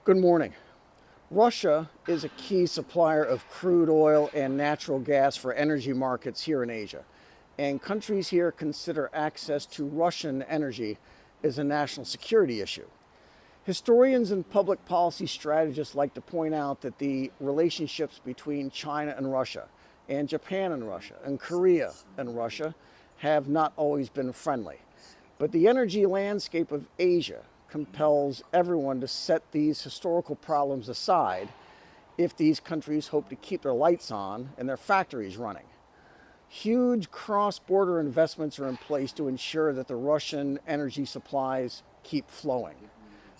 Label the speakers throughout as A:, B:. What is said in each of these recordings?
A: Good morning. Russia is a key supplier of crude oil and natural gas for energy markets here in Asia, and countries here consider access to Russian energy as a national security issue. Historians and public policy strategists like to point out that the relationships between China and Russia, and Japan and Russia, and Korea and Russia have not always been friendly. But the energy landscape of Asia compels everyone to set these historical problems aside if these countries hope to keep their lights on and their factories running. Huge cross-border investments are in place to ensure that the Russian energy supplies keep flowing.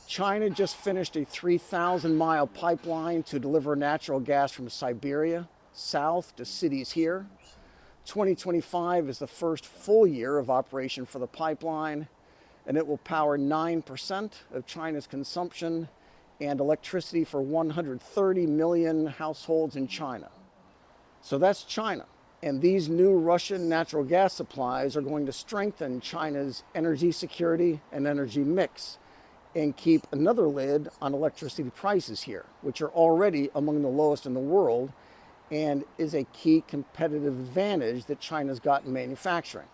A: China just finished a 3,000-mile pipeline to deliver natural gas from Siberia south to cities here. 2025 is the first full year of operation for the pipeline, and it will power 9% of China's consumption and electricity for 130 million households in China. So that's China. And these new Russian natural gas supplies are going to strengthen China's energy security and energy mix and keep another lid on electricity prices here, which are already among the lowest in the world and is a key competitive advantage that China's got in manufacturing.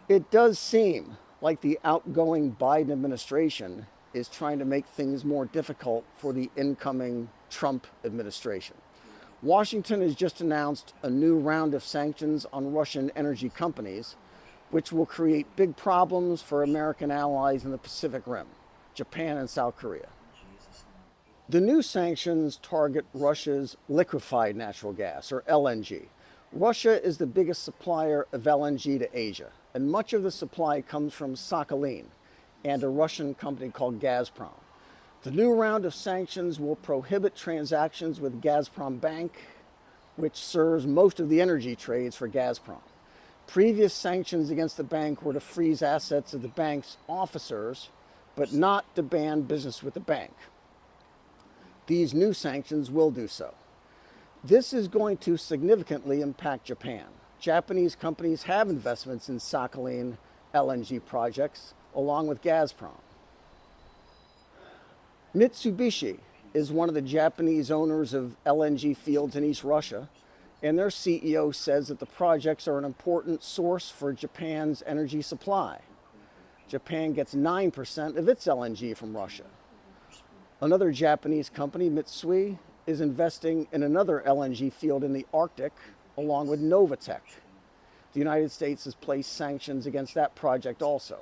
A: It does seem like the outgoing Biden administration is trying to make things more difficult for the incoming Trump administration. Washington has just announced a new round of sanctions on Russian energy companies, which will create big problems for American allies in the Pacific Rim, Japan and South Korea. The new sanctions target Russia's liquefied natural gas, or LNG. Russia is the biggest supplier of LNG to Asia, and much of the supply comes from Sakhalin and a Russian company called Gazprom. The new round of sanctions will prohibit transactions with Gazprom Bank, which serves most of the energy trades for Gazprom. Previous sanctions against the bank were to freeze assets of the bank's officers, but not to ban business with the bank. These new sanctions will do so. This is going to significantly impact Japan. Japanese companies have investments in Sakhalin LNG projects, along with Gazprom. Mitsubishi is one of the Japanese owners of LNG fields in East Russia, and their CEO says that the projects are an important source for Japan's energy supply. Japan gets 9% of its LNG from Russia. Another Japanese company, Mitsui, is investing in another LNG field in the Arctic, along with Novatek. The United States has placed sanctions against that project also.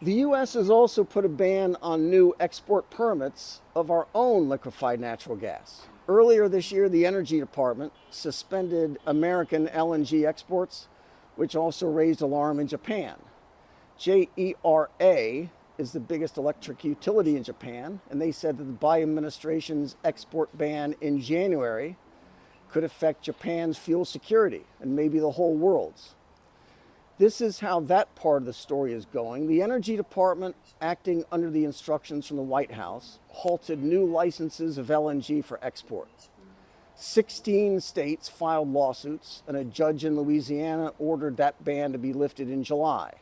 A: The U.S. has also put a ban on new export permits of our own liquefied natural gas. Earlier this year, the Energy Department suspended American LNG exports, which also raised alarm in Japan. JERA is the biggest electric utility in Japan, and they said that the Biden administration's export ban in January could affect Japan's fuel security and maybe the whole world's. This is how that part of the story is going. The Energy Department, acting under the instructions from the White House, halted new licenses of LNG for export. 16 states filed lawsuits, and a judge in Louisiana ordered that ban to be lifted in July.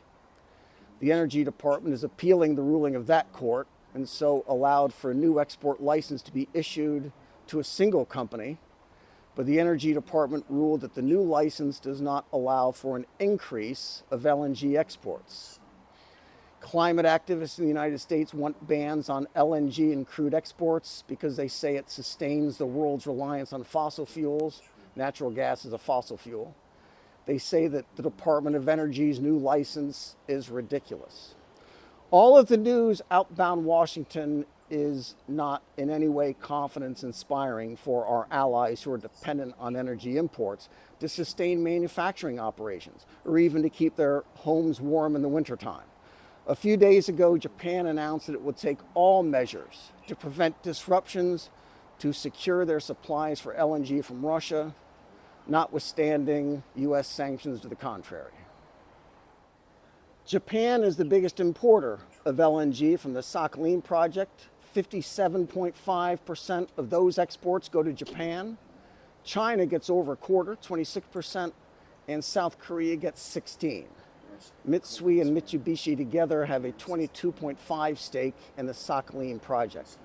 A: The Energy Department is appealing the ruling of that court, and so allowed for a new export license to be issued to a single company. But the Energy Department ruled that the new license does not allow for an increase of LNG exports. Climate activists in the United States want bans on LNG and crude exports because they say it sustains the world's reliance on fossil fuels. Natural gas is a fossil fuel. They say that the Department of Energy's new license is ridiculous. All of the news outbound Washington is not in any way confidence inspiring for our allies who are dependent on energy imports to sustain manufacturing operations or even to keep their homes warm in the wintertime. A few days ago, Japan announced that it would take all measures to prevent disruptions to secure their supplies for LNG from Russia, notwithstanding U.S. sanctions to the contrary. Japan is the biggest importer of LNG from the Sakhalin project. 57.5% of those exports go to Japan. China gets over a quarter, 26%, and South Korea gets 16%. Mitsui and Mitsubishi together have a 22.5 stake in the Sakhalin project.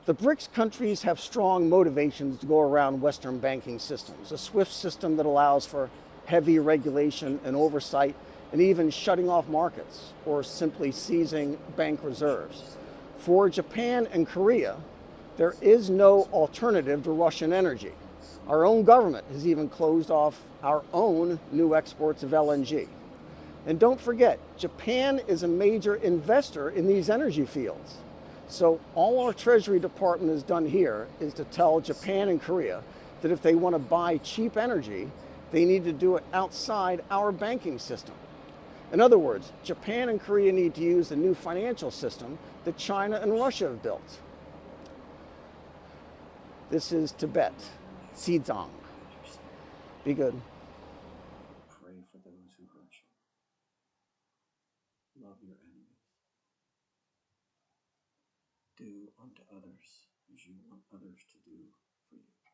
A: The BRICS countries have strong motivations to go around Western banking systems, a SWIFT system that allows for heavy regulation and oversight, and even shutting off markets or simply seizing bank reserves. For Japan and Korea, there is no alternative to Russian energy. Our own government has even closed off our own new exports of LNG. And don't forget, Japan is a major investor in these energy fields. So all our Treasury Department has done here is to tell Japan and Korea that if they want to buy cheap energy, they need to do it outside our banking system. In other words, Japan and Korea need to use the new financial system that China and Russia have built. This is Tibet, Xizang. Be good.
B: Pray for those who hurt you. Love your enemies. Do unto others as you want others to do for you.